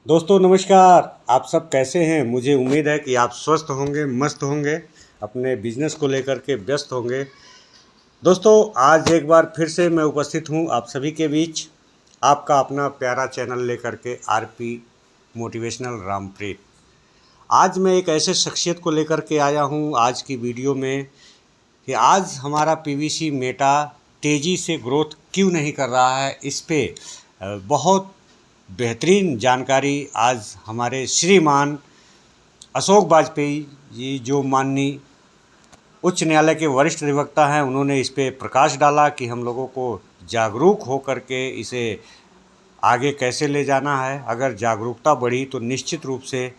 दोस्तों नमस्कार। आप सब कैसे हैं? मुझे उम्मीद है कि आप स्वस्थ होंगे, मस्त होंगे, अपने बिजनेस को लेकर के व्यस्त होंगे। दोस्तों आज एक बार फिर से मैं उपस्थित हूं आप सभी के बीच, आपका अपना प्यारा चैनल लेकर के आरपी मोटिवेशनल रामप्रीत। आज मैं एक ऐसे शख्सियत को लेकर के आया हूं आज की वीडियो में कि आज हमारा पीवीसी मेटा तेज़ी से ग्रोथ क्यों नहीं कर रहा है, इस पे बहुत बेहतरीन जानकारी आज हमारे श्रीमान अशोक वाजपेयी जी, जो माननीय उच्च न्यायालय के वरिष्ठ अधिवक्ता हैं, उन्होंने इस पे प्रकाश डाला कि हम लोगों को जागरूक हो करके इसे आगे कैसे ले जाना है। अगर जागरूकता बढ़ी तो निश्चित रूप से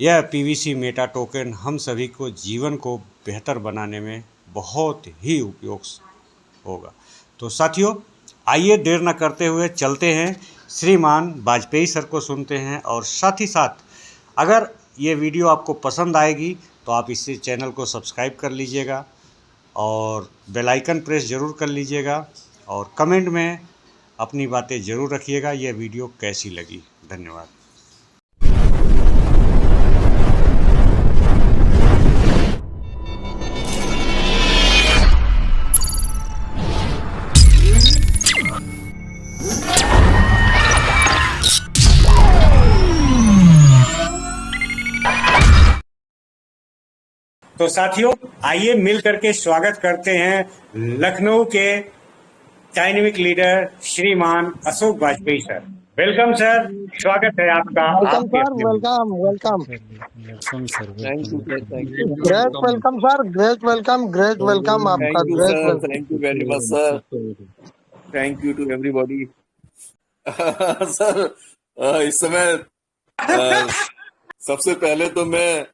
यह पीवीसी मेटा टोकन हम सभी को जीवन को बेहतर बनाने में बहुत ही उपयोग होगा। तो साथियों आइए देर न करते हुए चलते हैं, श्रीमान वाजपेयी सर को सुनते हैं। और साथ ही साथ अगर ये वीडियो आपको पसंद आएगी तो आप इस चैनल को सब्सक्राइब कर लीजिएगा और बेल आइकन प्रेस ज़रूर कर लीजिएगा और कमेंट में अपनी बातें ज़रूर रखिएगा। यह वीडियो कैसी लगी। धन्यवाद। तो साथियों आइए मिल करके स्वागत करते हैं लखनऊ के डायनेमिक लीडर श्रीमान Ashok Vajpayee sir. Welcome sir, स्वागत है आपका। वेलकम आपके सर, अपने welcome welcome. Welcome sir, thank you sir, thank you, great welcome sir, great welcome, great welcome आपका, thank you great sir, welcome. Thank you very much sir, thank you to everybody. Sir इस समय सबसे पहले तो मैं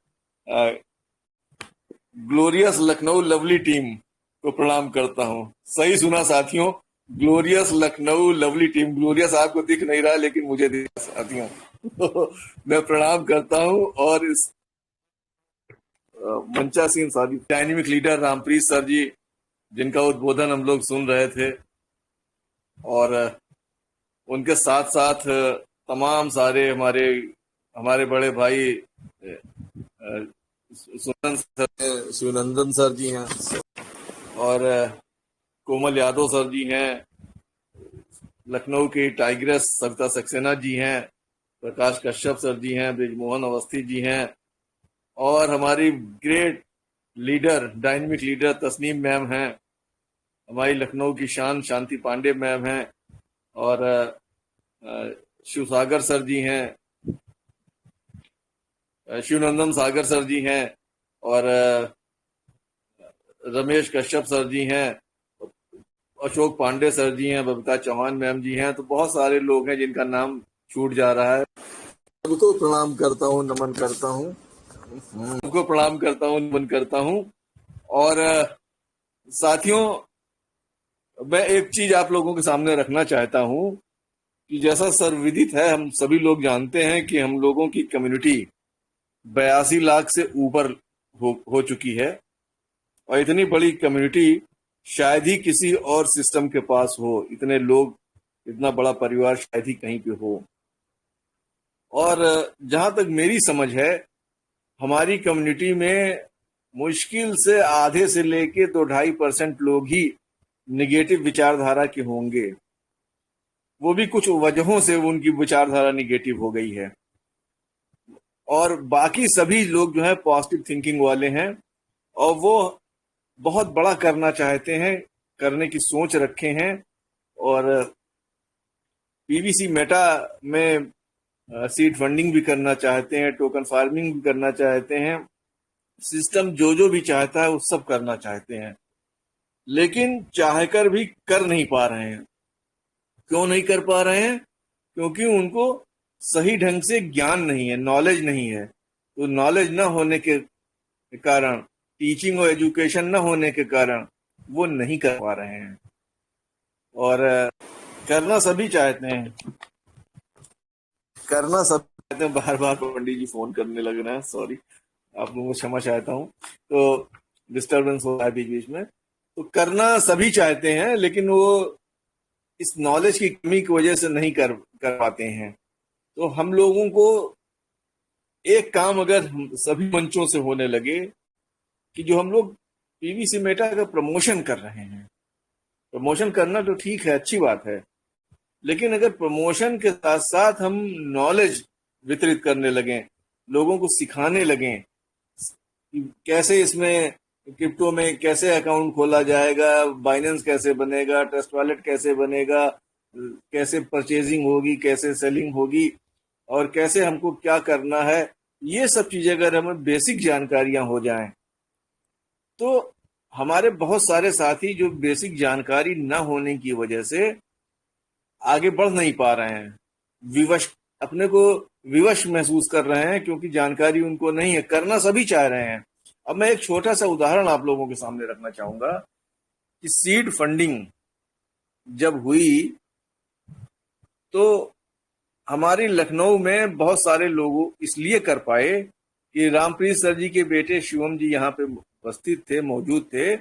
glorious Lucknow lovely team को प्रणाम करता हूँ। सही सुना साथियों, glorious Lucknow lovely team. Glorious आपको दिख नहीं रहा लेकिन मुझे दिख साथियों। तो मैं प्रणाम करता हूँ। और इस मंचासीन साथी डायनेमिक लीडर रामप्रीत सर जी, जिनका उद्बोधन हम लोग सुन रहे थे, और उनके साथ साथ तमाम सारे हमारे बड़े भाई शिवनंदन सर जी हैं, और कोमल यादव सर जी हैं, लखनऊ की टाइग्रेस सविता सक्सेना जी हैं, प्रकाश कश्यप सर जी हैं, ब्रिजमोहन अवस्थी जी हैं, और हमारी great leader dynamic leader Tasneem ma'am हैं, हमारी लखनऊ की शान शांति पांडे मैम हैं, और शिवसागर सर जी हैं, शिवनंदन सागर सर जी हैं, और रमेश कश्यप सर जी हैं, अशोक पांडे सर जी हैं, बबीता चौहान मैम जी हैं। तो बहुत सारे लोग हैं जिनका नाम छूट जा रहा है। सबको प्रणाम करता हूँ, नमन करता हूँ, सबको प्रणाम करता हूँ, नमन करता हूँ। और साथियों मैं एक चीज आप लोगों के सामने रखना चाहता हूँ कि जैसा सर्वविदित है, हम सभी लोग जानते हैं कि हम लोगों की कम्युनिटी 82 लाख से ऊपर हो चुकी है, और इतनी बड़ी कम्युनिटी शायद ही किसी और सिस्टम के पास हो। इतने लोग, इतना बड़ा परिवार शायद ही कहीं पे हो। और जहां तक मेरी समझ है, हमारी कम्युनिटी में मुश्किल से आधे से लेके 2-2.5% लोग ही निगेटिव विचारधारा के होंगे। वो भी कुछ वजहों से उनकी विचारधारा निगेटिव हो गई है, और बाकी सभी लोग जो है पॉजिटिव थिंकिंग वाले हैं, और वो बहुत बड़ा करना चाहते हैं, करने की सोच रखे हैं, और पीवीसी मेटा में सीड फंडिंग भी करना चाहते हैं, टोकन फार्मिंग भी करना चाहते हैं, सिस्टम जो भी चाहता है वो सब करना चाहते हैं, लेकिन चाहकर भी कर नहीं पा रहे हैं। क्यों नहीं कर पा रहे हैं? क्योंकि उनको सही ढंग से ज्ञान नहीं है, नॉलेज नहीं है। तो नॉलेज न होने के कारण, टीचिंग और एजुकेशन न होने के कारण वो नहीं कर पा रहे हैं। और करना सभी चाहते हैं, करना सब चाहते हैं। बार बार पंडित जी फोन करने लग रहे हैं, सॉरी, आप लोगों को क्षमा चाहता हूँ, तो डिस्टर्बेंस हो रहा है बीच बीच में। तो करना सभी चाहते हैं, लेकिन वो इस नॉलेज की कमी की वजह से नहीं कर पाते हैं। तो हम लोगों को एक काम अगर सभी मंचों से होने लगे कि जो हम लोग पीवीसी मेटा का प्रमोशन कर रहे हैं, प्रमोशन करना तो ठीक है, अच्छी बात है, लेकिन अगर प्रमोशन के साथ साथ हम नॉलेज वितरित करने लगें, लोगों को सिखाने लगें कि कैसे इसमें क्रिप्टो में कैसे अकाउंट खोला जाएगा, बाइनेंस कैसे बनेगा, ट्रस्ट वॉलेट कैसे बनेगा, कैसे परचेजिंग होगी, कैसे सेलिंग होगी और कैसे हमको क्या करना है, ये सब चीजें अगर हमें बेसिक जानकारियां हो जाएं तो हमारे बहुत सारे साथी जो बेसिक जानकारी न होने की वजह से आगे बढ़ नहीं पा रहे हैं, विवश अपने को विवश महसूस कर रहे हैं क्योंकि जानकारी उनको नहीं है, करना सभी चाह रहे हैं। अब मैं एक छोटा सा उदाहरण आप लोगों के सामने रखना चाहूंगा कि सीड फंडिंग जब हुई तो हमारी लखनऊ में बहुत सारे लोग इसलिए कर पाए कि रामप्रीत सर जी के बेटे शिवम जी यहाँ पे उपस्थित थे, मौजूद थे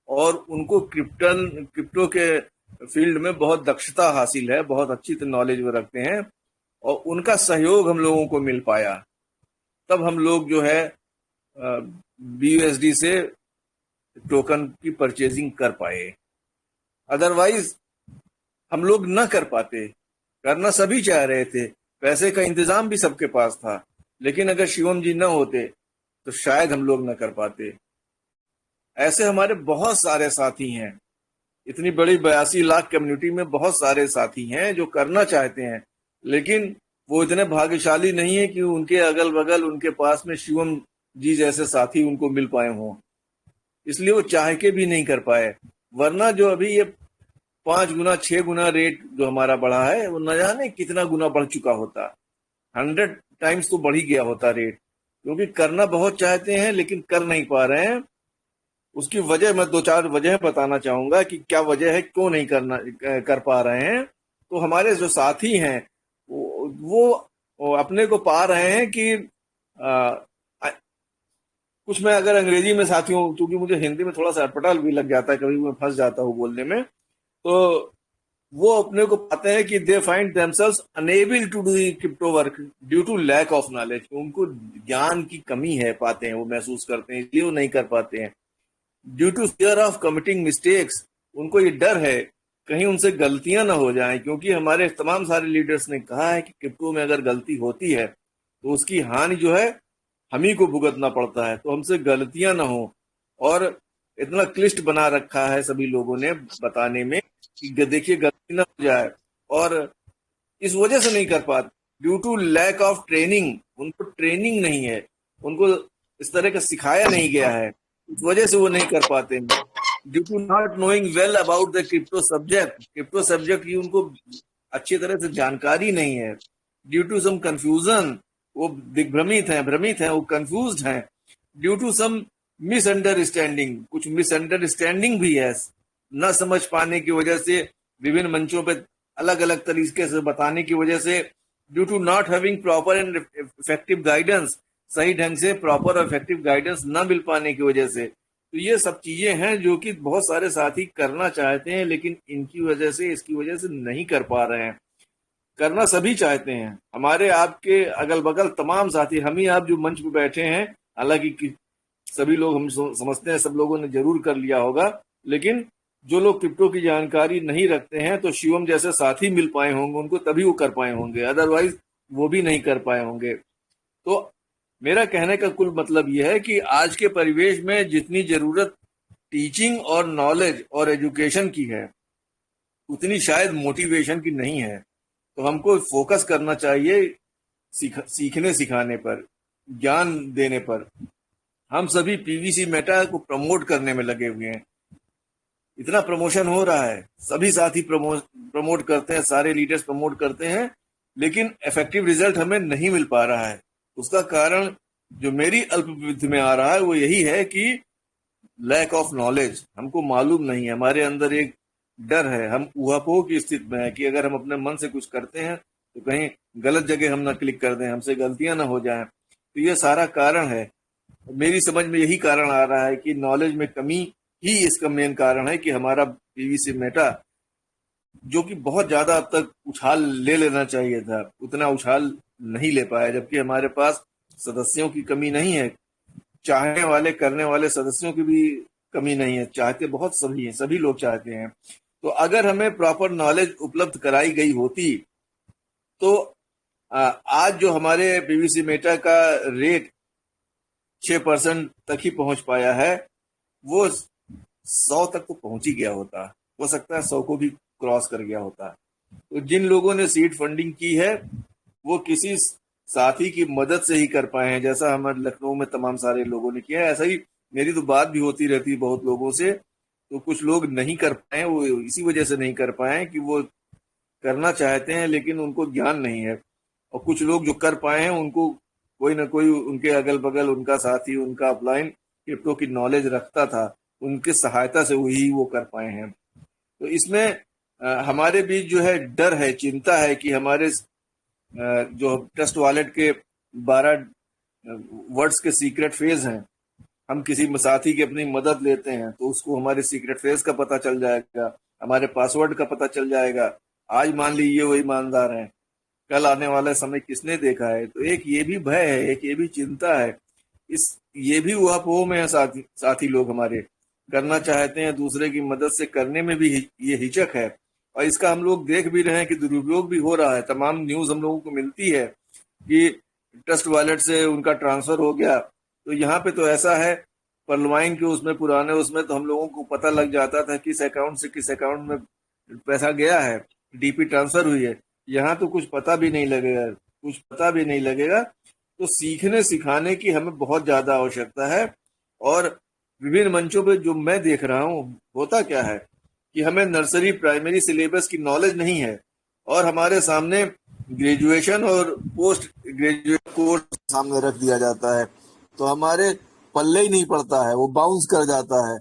और उनको क्रिप्टो के फील्ड में बहुत दक्षता हासिल है, बहुत अच्छी नॉलेज वो रखते हैं और उनका सहयोग हम लोगों को मिल पाया। तब हम लोग जो है BUSD से टोकन की परचेजिंग कर पाए, अदरवाइज हम लोग न कर पाते। करना सभी चाह रहे थे, पैसे का इंतजाम भी सबके पास था, लेकिन अगर शिवम जी न होते तो शायद हम लोग न कर पाते। ऐसे हमारे बहुत सारे साथी हैं, इतनी बड़ी 82 लाख कम्युनिटी में बहुत सारे साथी हैं जो करना चाहते हैं, लेकिन वो इतने भाग्यशाली नहीं है कि उनके अगल बगल उनके पास में शिवम जी जैसे साथी उनको मिल पाए हों, इसलिए वो चाह के भी नहीं कर पाए। वरना जो अभी ये 5 गुना 6 गुना रेट जो हमारा बढ़ा है वो न जाने कितना गुना बढ़ चुका होता, 100 टाइम्स तो बढ़ ही गया होता रेट, क्योंकि करना बहुत चाहते हैं लेकिन कर नहीं पा रहे हैं। उसकी वजह मैं 2-4 वजह बताना चाहूंगा कि क्या वजह है, क्यों नहीं कर पा रहे हैं। तो हमारे जो साथी हैं वो अपने को पा रहे हैं कि कुछ मैं अगर अंग्रेजी में साथियों, क्योंकि मुझे हिंदी में थोड़ा सा अटपटा भी लग जाता है, कभी मैं फंस जाता हूँ बोलने में, तो वो अपने को पाते हैं कि they find themselves unable to do crypto work due to lack of knowledge. उनको ज्ञान की कमी है, पाते हैं, वो महसूस करते हैं, इसलिए वो नहीं कर पाते हैं। Due to fear of committing mistakes, उनको ये डर है कहीं उनसे गलतियां ना हो जाएं, क्योंकि हमारे तमाम सारे लीडर्स ने कहा है कि क्रिप्टो में अगर गलती होती है तो उसकी हानि जो है हम ही को भुगतना पड़ता है, तो हमसे गलतियां ना हो। और इतना क्लिष्ट बना रखा है सभी लोगों ने बताने में कि देखिए गलती ना हो जाए, और इस वजह से नहीं कर पाते, due to lack of training. उनको ट्रेनिंग नहीं है, उनको इस तरह का सिखाया नहीं गया है, इस वजह से वो नहीं कर पाते। Due to not knowing well about the crypto subject की उनको अच्छी तरह से जानकारी नहीं है। ड्यू टू सम कंफ्यूजन, वो दिग्भ्रमित हैं, भ्रमित हैं, वो कंफ्यूज्ड हैं। ड्यू टू सम मिसअंडरस्टैंडिंग, कुछ मिसअंडरस्टैंडिंग भी है, न समझ पाने की वजह से, विभिन्न मंचों पे अलग अलग तरीके से बताने की वजह से। Due to not having proper and effective guidance, सही ढंग से प्रॉपर और इफेक्टिव गाइडेंस न मिल पाने की वजह से। तो ये सब चीजें हैं जो कि बहुत सारे साथी करना चाहते हैं, लेकिन इनकी वजह से, इसकी वजह से नहीं कर पा रहे हैं। करना सभी चाहते हैं, हमारे आपके अगल बगल तमाम साथी, हम ही आप जो मंच पे बैठे हैं, हालांकि सभी लोग, हम समझते हैं सब लोगों ने जरूर कर लिया होगा, लेकिन जो लोग क्रिप्टो की जानकारी नहीं रखते हैं तो शिवम जैसे साथी मिल पाए होंगे उनको, तभी वो कर पाए होंगे, अदरवाइज वो भी नहीं कर पाए होंगे। तो मेरा कहने का कुल मतलब यह है कि आज के परिवेश में जितनी जरूरत टीचिंग और नॉलेज और एजुकेशन की है, उतनी शायद मोटिवेशन की नहीं है। तो हमको फोकस करना चाहिए सीखने सिखाने पर, ज्ञान देने पर। हम सभी पीवीसी मेटा को प्रमोट करने में लगे हुए हैं, इतना प्रमोशन हो रहा है, सभी साथी प्रमोट करते हैं, सारे लीडर्स प्रमोट करते हैं, लेकिन इफेक्टिव रिजल्ट हमें नहीं मिल पा रहा है। उसका कारण जो मेरी अल्पबुद्धि में आ रहा है वो यही है कि लैक ऑफ नॉलेज, हमको मालूम नहीं है, हमारे अंदर एक डर है, हम ऊहापोह की स्थिति में है कि अगर हम अपने मन से कुछ करते हैं तो कहीं गलत जगह हम ना क्लिक कर दें, हमसे गलतियां ना हो जाएं। तो ये सारा कारण है, मेरी समझ में यही कारण आ रहा है कि नॉलेज में कमी ही इसका मेन कारण है कि हमारा पीवीसी मेटा जो कि बहुत ज्यादा अब तक उछाल ले लेना चाहिए था, उतना उछाल नहीं ले पाया, जबकि हमारे पास सदस्यों की कमी नहीं है, चाहने वाले करने वाले सदस्यों की भी कमी नहीं है, चाहते बहुत सभी हैं, सभी लोग चाहते हैं। तो अगर हमें प्रॉपर नॉलेज उपलब्ध कराई गई होती तो आज जो हमारे पीवीसी मेटा का रेट 6% तक ही पहुंच पाया है, वो 100 तक तो पहुंच ही गया होता, हो सकता है 100 को भी क्रॉस कर गया होता। तो जिन लोगों ने सीड फंडिंग की है वो किसी साथी की मदद से ही कर पाए हैं, जैसा हमारे लखनऊ में तमाम सारे लोगों ने किया है। ऐसा ही मेरी तो बात भी होती रहती है बहुत लोगों से, तो कुछ लोग नहीं कर पाए, वो इसी वजह से नहीं कर पाए कि वो करना चाहते हैं लेकिन उनको ज्ञान नहीं है, और कुछ लोग जो कर पाए हैं उनको कोई ना कोई उनके अगल बगल उनका साथी, उनका अपलाइन क्रिप्टो की नॉलेज रखता था, उनकी सहायता से वही वो कर पाए हैं। तो इसमें हमारे बीच जो है डर है, चिंता है कि हमारे जो ट्रस्ट वॉलेट के 12 वर्ड्स के सीक्रेट फेज हैं, हम किसी साथी की अपनी मदद लेते हैं तो उसको हमारे सीक्रेट फेज का पता चल जाएगा, हमारे पासवर्ड का पता चल जाएगा। आज मान लीजिए वो ईमानदार हैं, कल आने वाला समय किसने देखा है। तो एक ये भी भय है, एक ये भी चिंता है, ये भी ऊहापोह में है। साथी लोग हमारे करना चाहते हैं, दूसरे की मदद से करने में भी ये हिचक है, और इसका हम लोग देख भी रहे हैं कि दुरुपयोग भी हो रहा है। तमाम न्यूज हम लोगों को मिलती है कि ट्रस्ट वॉलेट से उनका ट्रांसफर हो गया। तो यहाँ पे तो ऐसा है, परलवाइन के उसमें पुराने उसमें तो हम लोगों को पता लग जाता था किस अकाउंट से किस अकाउंट में पैसा गया है, डीपी ट्रांसफर हुई है। यहाँ तो कुछ पता भी नहीं लगेगा, कुछ पता भी नहीं लगेगा। तो सीखने सिखाने की हमें बहुत ज्यादा आवश्यकता है। और विभिन्न मंचों पे जो मैं देख रहा हूँ, होता क्या है कि हमें नर्सरी प्राइमरी सिलेबस की नॉलेज नहीं है, और हमारे सामने ग्रेजुएशन और पोस्ट ग्रेजुएट कोर्स सामने रख दिया जाता है, तो हमारे पल्ले ही नहीं पड़ता है, वो बाउंस कर जाता है।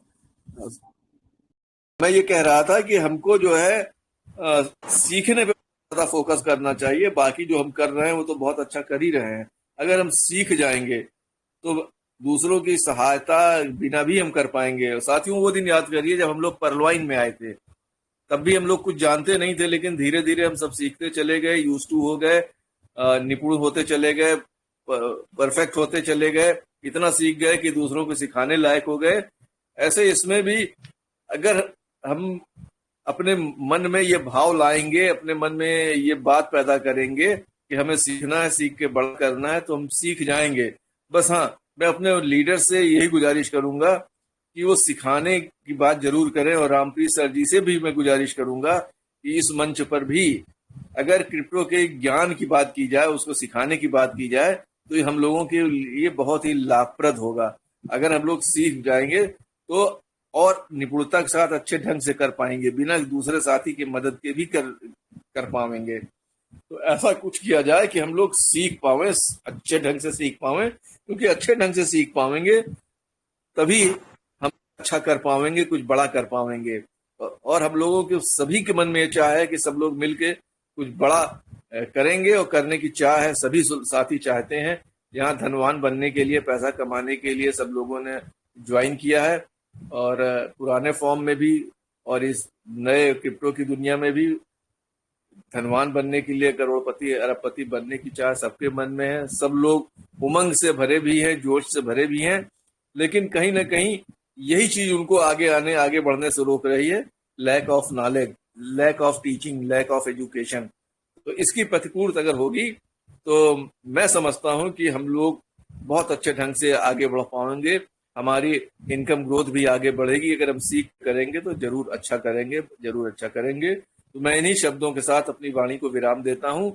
मैं ये कह रहा था कि हमको जो है सीखने पे ज्यादा फोकस करना चाहिए। बाकी जो हम कर रहे हैं वो तो बहुत अच्छा कर ही रहे हैं। अगर हम सीख जाएंगे तो दूसरों की सहायता बिना भी हम कर पाएंगे। और साथियों, वो दिन याद करिए जब हम लोग परलवाइन में आए थे, तब भी हम लोग कुछ जानते नहीं थे, लेकिन धीरे धीरे हम सब सीखते चले गए, यूज टू हो गए, निपुण होते चले गए, परफेक्ट होते चले गए, इतना सीख गए कि दूसरों को सिखाने लायक हो गए। ऐसे इसमें भी अगर हम अपने मन में ये भाव लाएंगे, अपने मन में ये बात पैदा करेंगे कि हमें सीखना है, सीख के बड़ा करना है, तो हम सीख जाएंगे। बस हाँ, मैं अपने लीडर से यही गुजारिश करूंगा कि वो सिखाने की बात जरूर करें, और रामप्रीत सर जी से भी मैं गुजारिश करूंगा कि इस मंच पर भी अगर क्रिप्टो के ज्ञान की बात की जाए, उसको सिखाने की बात की जाए, तो ये हम लोगों के लिए बहुत ही लाभप्रद होगा। अगर हम लोग सीख जाएंगे तो और निपुणता के साथ अच्छे ढंग से कर पाएंगे, बिना दूसरे साथी की मदद के भी कर पाएंगे। तो ऐसा कुछ किया जाए कि हम लोग सीख पावे, अच्छे ढंग से सीख पावे, क्योंकि अच्छे ढंग से सीख पाएंगे तभी हम अच्छा कर पाएंगे, कुछ बड़ा कर पाएंगे। और हम लोगों के सभी के मन में ये चाह है कि सब लोग मिलके कुछ बड़ा करेंगे, और करने की चाह है, सभी साथी चाहते हैं। यहाँ धनवान बनने के लिए, पैसा कमाने के लिए सब लोगों ने ज्वाइन किया है, और पुराने फॉर्म में भी और इस नए क्रिप्टो की दुनिया में भी धनवान बनने के लिए, करोड़पति अरबपति बनने की चाह सबके मन में है। सब लोग उमंग से भरे भी हैं, जोश से भरे भी हैं, लेकिन कहीं ना कहीं यही चीज उनको आगे बढ़ने से रोक रही है, lack of knowledge, lack of teaching, lack of education. तो इसकी प्रतिपूर्ति अगर होगी तो मैं समझता हूं कि हम लोग बहुत अच्छे ढंग से आगे बढ़ पाएंगे, हमारी इनकम ग्रोथ भी आगे बढ़ेगी। अगर हम सीख करेंगे तो जरूर अच्छा करेंगे, जरूर अच्छा करेंगे। तो मैं इन्हीं शब्दों के साथ अपनी वाणी को विराम देता हूं,